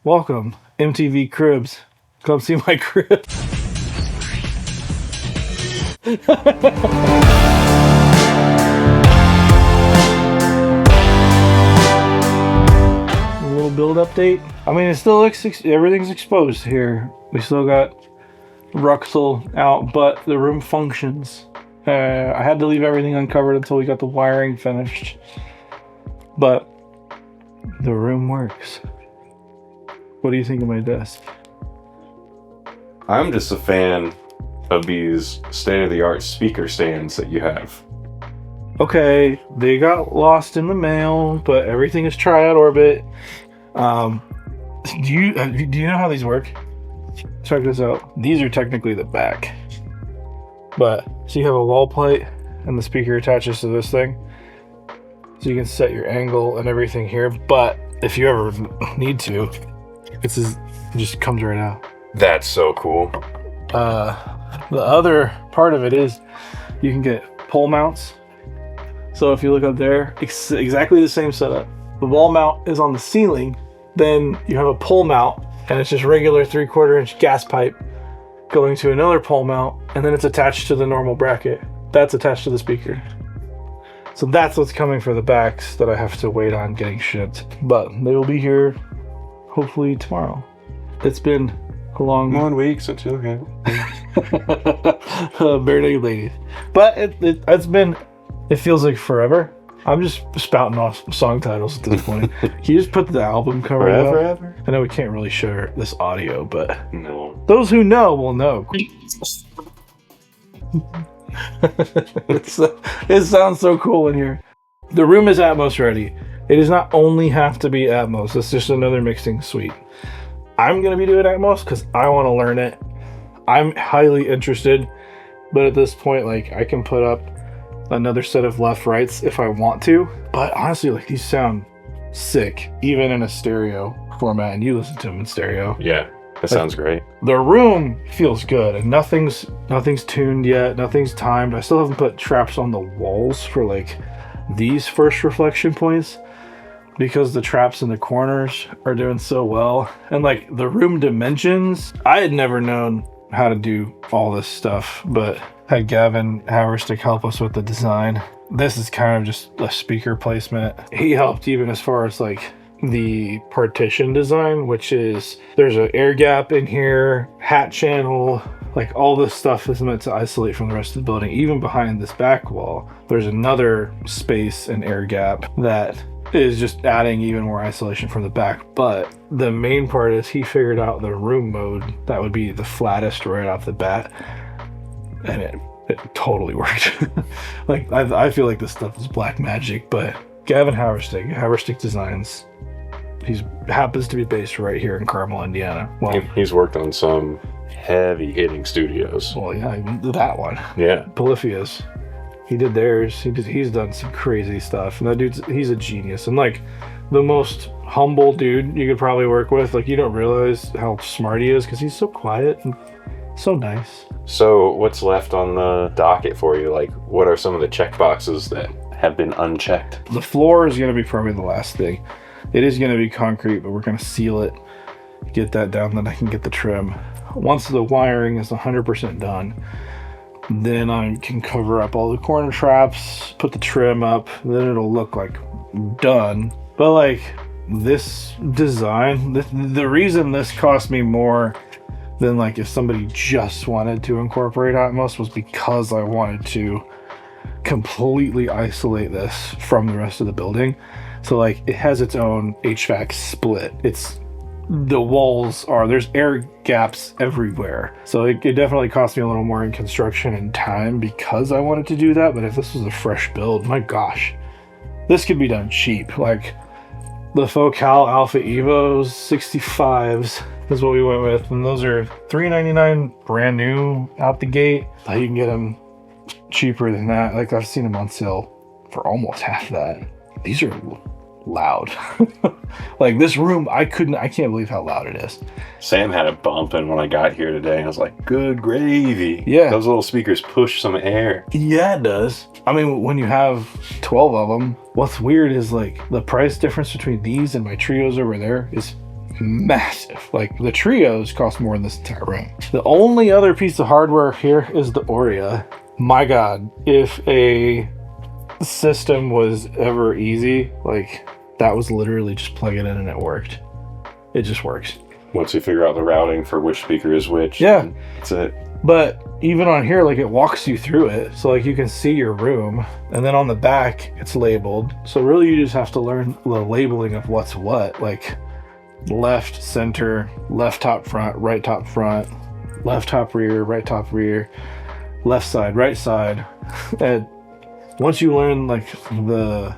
Welcome, MTV Cribs. Come see my crib. A little build update. I mean, it still looks, everything's exposed here. We still got Ruxel out, but the room functions. I had to leave everything uncovered until we got the wiring finished. But the room works. What do you think of my desk? I'm just a fan of these state-of-the-art speaker stands that you have. Okay, they got lost in the mail, but everything is Triad orbit. Do you know how these work? Check this out. These are technically the back, but so you have a wall plate and the speaker attaches to this thing, so you can set your angle and everything here. But if you ever need to, it just comes right out. That's so cool. The other part of it is you can get pole mounts. So if you look up there, exactly the same setup. The wall mount is on the ceiling, then you have a pole mount, and it's just regular 3/4 inch gas pipe going to another pole mount, and then it's attached to the normal bracket. That's attached to the speaker. So that's what's coming for the backs that I have to wait on getting shipped. But they will be here hopefully tomorrow. It's been a long 1 week since you okay. Bare naked ladies. But it feels like forever. I'm just spouting off song titles at this point. Can you just put the album cover up? Forever? I know we can't really share this audio, but No. those who know will know. It sounds so cool in here. The room is Atmos ready. It does not only have to be Atmos. It's just another mixing suite. I'm going to be doing Atmos because I want to learn it. I'm highly interested, but at this point, like, I can put up another set of left rights if I want to. But honestly, like, these sound sick, even in a stereo format, and you listen to them in stereo. Yeah, that sounds great. The room feels good, and nothing's tuned yet, nothing's timed. I still haven't put traps on the walls for like these first reflection points, because the traps in the corners are doing so well. And like the room dimensions, I had never known how to do all this stuff, but had Gavin Haverstick help us with the design. This is kind of just a speaker placement. He helped even as far as like the partition design, which is there's an air gap in here, hat channel, like all this stuff is meant to isolate from the rest of the building. Even behind this back wall, there's another space and air gap that is just adding even more isolation from the back. But the main part is he figured out the room mode that would be the flattest right off the bat, and it totally worked. Like I feel like this stuff is black magic. But Gavin Haverstick Designs, he happens to be based right here in Carmel, Indiana. Well, He's worked on some heavy hitting studios. well, yeah, that one. Yeah. Polyphia's. He did theirs. He's done some crazy stuff, and that he's a genius, and like the most humble dude you could probably work with. Like, you don't realize how smart he is because he's so quiet and so nice. So what's left on the docket for you? Like, what are some of the check boxes that have been unchecked? The floor is going to be probably the last thing. It is going to be concrete, but we're going to seal it, get that down, then I can get the trim. Once the wiring is 100% done, then I can cover up all the corner traps, put the trim up, then it'll look like done. But like this design, the reason this cost me more than like if somebody just wanted to incorporate Atmos was because I wanted to completely isolate this from the rest of the building. So like it has its own HVAC split. The walls there's air gaps everywhere. So it definitely cost me a little more in construction and time because I wanted to do that. But if this was a fresh build, my gosh, this could be done cheap. Like the Focal Alpha Evos 65s is what we went with. And those are $399 brand new out the gate. You can get them cheaper than that. Like I've seen them on sale for almost half that. These are loud. Like this room, I can't believe how loud it is. Sam had a bump, and when I got here today, I was like, good gravy. Yeah. Those little speakers push some air. Yeah, it does. I mean, when you have 12 of them, what's weird is like the price difference between these and my trios over there is massive. Like the trios cost more than this entire room. The only other piece of hardware here is the Oria. My God, if a system was ever easy, like that was literally just plug it in and it worked. It just works. Once you figure out the routing for which speaker is which, yeah, that's it. But even on here, like it walks you through it, so like you can see your room, and then on the back it's labeled. So really you just have to learn the labeling of what's what, like left center, left top front, right top front, left top rear, right top rear, left side, right side. And once you learn like the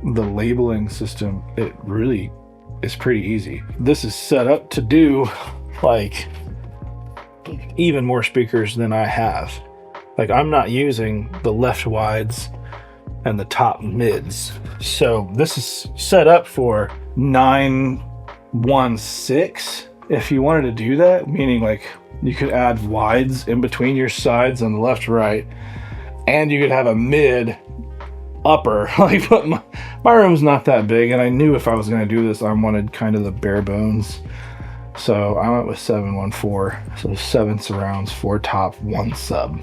labeling system, it really is pretty easy. This is set up to do like even more speakers than I have. Like I'm not using the left wides and the top mids. So this is set up for 916 if you wanted to do that, meaning like you could add wides in between your sides on the left, right, and you could have a mid upper. Like, but my room's not that big, and I knew if I was going to do this, I wanted kind of the bare bones. So I went with 714. So 7 surrounds, 4 top, 1 sub.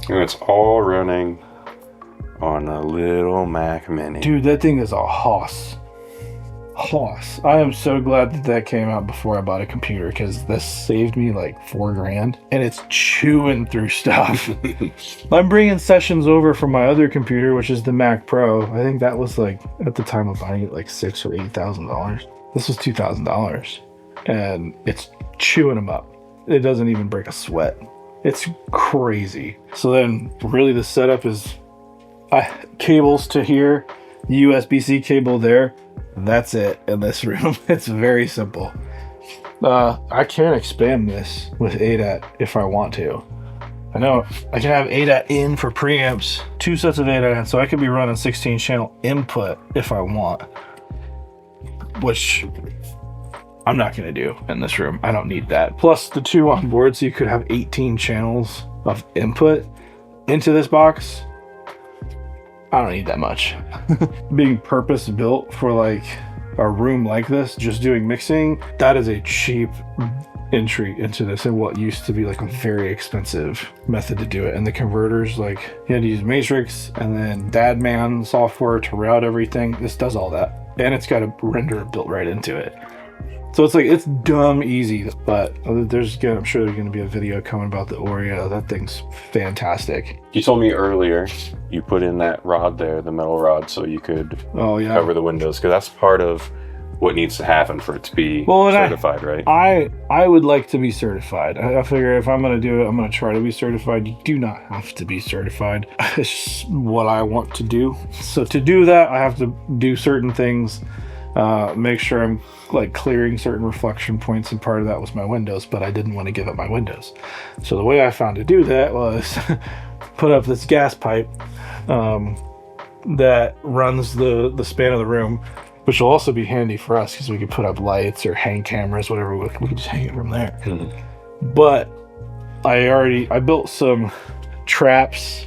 And it's all running on a little Mac Mini. Dude, that thing is a hoss. I am so glad that came out before I bought a computer, because this saved me like $4,000, and it's chewing through stuff. I'm bringing sessions over from my other computer, which is the Mac Pro. I think that was like, at the time of buying it, like $6,000 or $8,000. This was $2,000, and it's chewing them up. It doesn't even break a sweat. It's crazy. So then really the setup is cables to here, USB-C cable there. That's it in this room. It's very simple. I can expand this with ADAT if I want to. I know I can have ADAT in for preamps, 2 sets of ADAT in, so I could be running 16 channel input if I want, which I'm not going to do in this room. I don't need that. Plus the 2 on board, so you could have 18 channels of input into this box. I don't need that much. Being purpose built for like a room like this, just doing mixing, that is a cheap entry into this, and what used to be like a very expensive method to do it. And the converters, like you had to use Matrix and then Dadman software to route everything. This does all that, and it's got a renderer built right into it. So it's like, it's dumb easy. But I'm sure there's going to be a video coming about the Oria. That thing's fantastic. You told me earlier you put in that rod there, the metal rod, so you could cover the windows, because that's part of what needs to happen for it to be certified, right? I would like to be certified. I figure if I'm going to do it, I'm going to try to be certified. You do not have to be certified. It's just what I want to do. So to do that, I have to do certain things. Make sure I'm like clearing certain reflection points, and part of that was my windows, but I didn't want to give up my windows. So the way I found to do that was put up this gas pipe that runs the span of the room, which will also be handy for us because we could put up lights or hang cameras, whatever. We could just hang it from there. Mm-hmm. But I built some traps.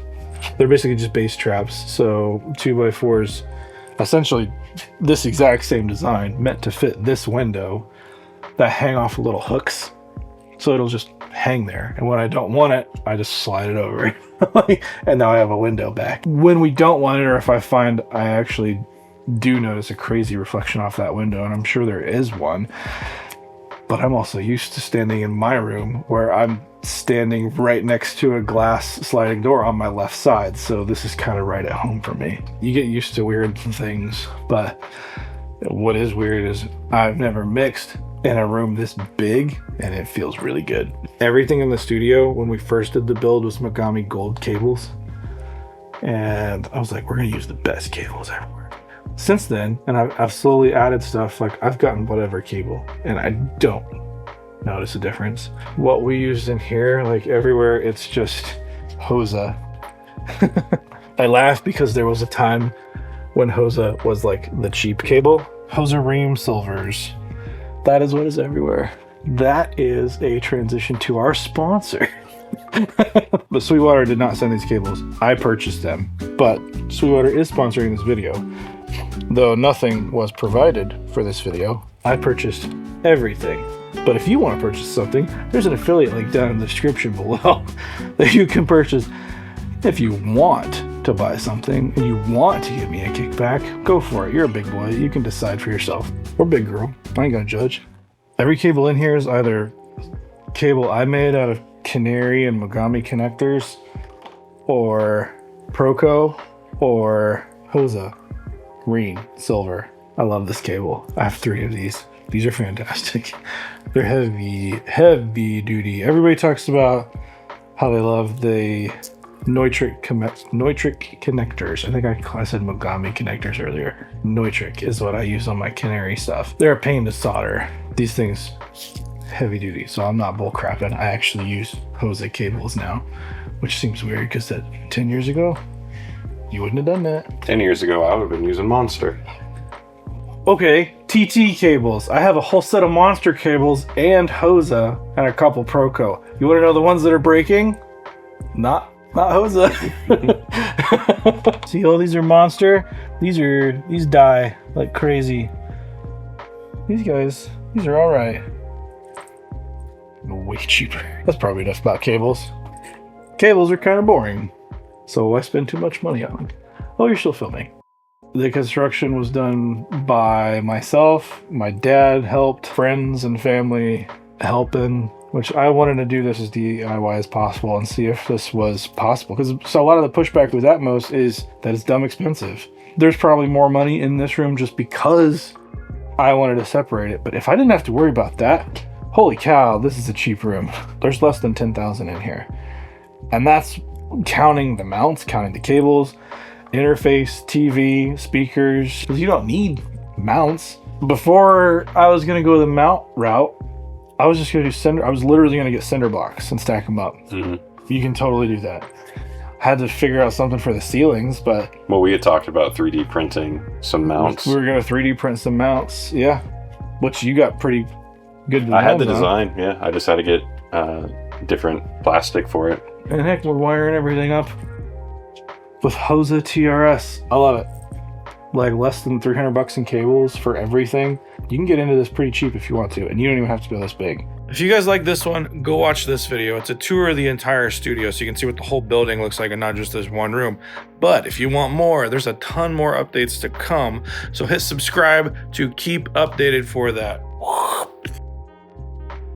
They're basically just base traps. So 2x4s, essentially this exact same design, meant to fit this window, that hang off little hooks, so it'll just hang there, and when I don't want it, I just slide it over. And now I have a window back. When we don't want it, or if I find I actually do notice a crazy reflection off that window, and I'm sure there is one, but I'm also used to standing in my room where I'm standing right next to a glass sliding door on my left side, so this is kind of right at home for me. You get used to weird things, but what is weird is I've never mixed in a room this big, and it feels really good. Everything in the studio when we first did the build was Megami Gold cables, and I was like, we're gonna use the best cables everywhere. Since then, and I've slowly added stuff, like I've gotten whatever cable, and I don't notice a difference. What we used in here, like everywhere, it's just Hosa. I laugh because there was a time when Hosa was like the cheap cable. Hosa Ream Silvers. That is what is everywhere. That is a transition to our sponsor. But Sweetwater did not send these cables. I purchased them. But Sweetwater is sponsoring this video, though nothing was provided for this video. I purchased everything. But if you want to purchase something, there's an affiliate link down in the description below that you can purchase. If you want to buy something and you want to give me a kickback, go for it. You're a big boy. You can decide for yourself. Or big girl. I ain't gonna judge. Every cable in here is either cable I made out of Canary and Mogami connectors, or Proco, or Hosa green, silver. I love this cable. I have 3 of these. These are fantastic. They're heavy duty. Everybody talks about how they love the Neutrik connectors. I think I said Mogami connectors earlier. Neutrik is what I use on my Canary stuff. They're a pain to solder. These things, heavy duty. So I'm not bull crapping. I actually use Hosa cables now, which seems weird because 10 years ago, you wouldn't have done that. 10 years ago, I would have been using Monster. Okay, TT cables. I have a whole set of Monster cables and Hosa and a couple Proco. You want to know the ones that are breaking? Not Hosa. See, all these are Monster. These die like crazy. These guys, these are all right. Way cheaper. That's probably enough about cables. Cables are kind of boring, so I spend too much money on them. Oh, you're still filming. The construction was done by myself. My dad helped, friends and family helping, which I wanted to do this as DIY as possible and see if this was possible. So a lot of the pushback with Atmos is that it's dumb expensive. There's probably more money in this room just because I wanted to separate it. But if I didn't have to worry about that, holy cow, this is a cheap room. There's less than 10,000 in here. And that's counting the mounts, counting the cables, interface, TV, speakers, because you don't need mounts. Before I was going to go the mount route, I was just going to do cinder. I was literally going to get cinder blocks and stack them up. Mm-hmm. You can totally do that. Had to figure out something for the ceilings, but... Well, we had talked about 3D printing some mounts. We were going to 3D print some mounts, yeah. Which you got pretty good design. I had the design, yeah. I just had to get different plastic for it. And heck, we're wiring everything up with Hosa TRS. I love it. Like less than $300 in cables for everything. You can get into this pretty cheap if you want to, and you don't even have to go this big. If you guys like this one, go watch this video. It's a tour of the entire studio, so you can see what the whole building looks like and not just this one room. But if you want more, there's a ton more updates to come. So hit subscribe to keep updated for that.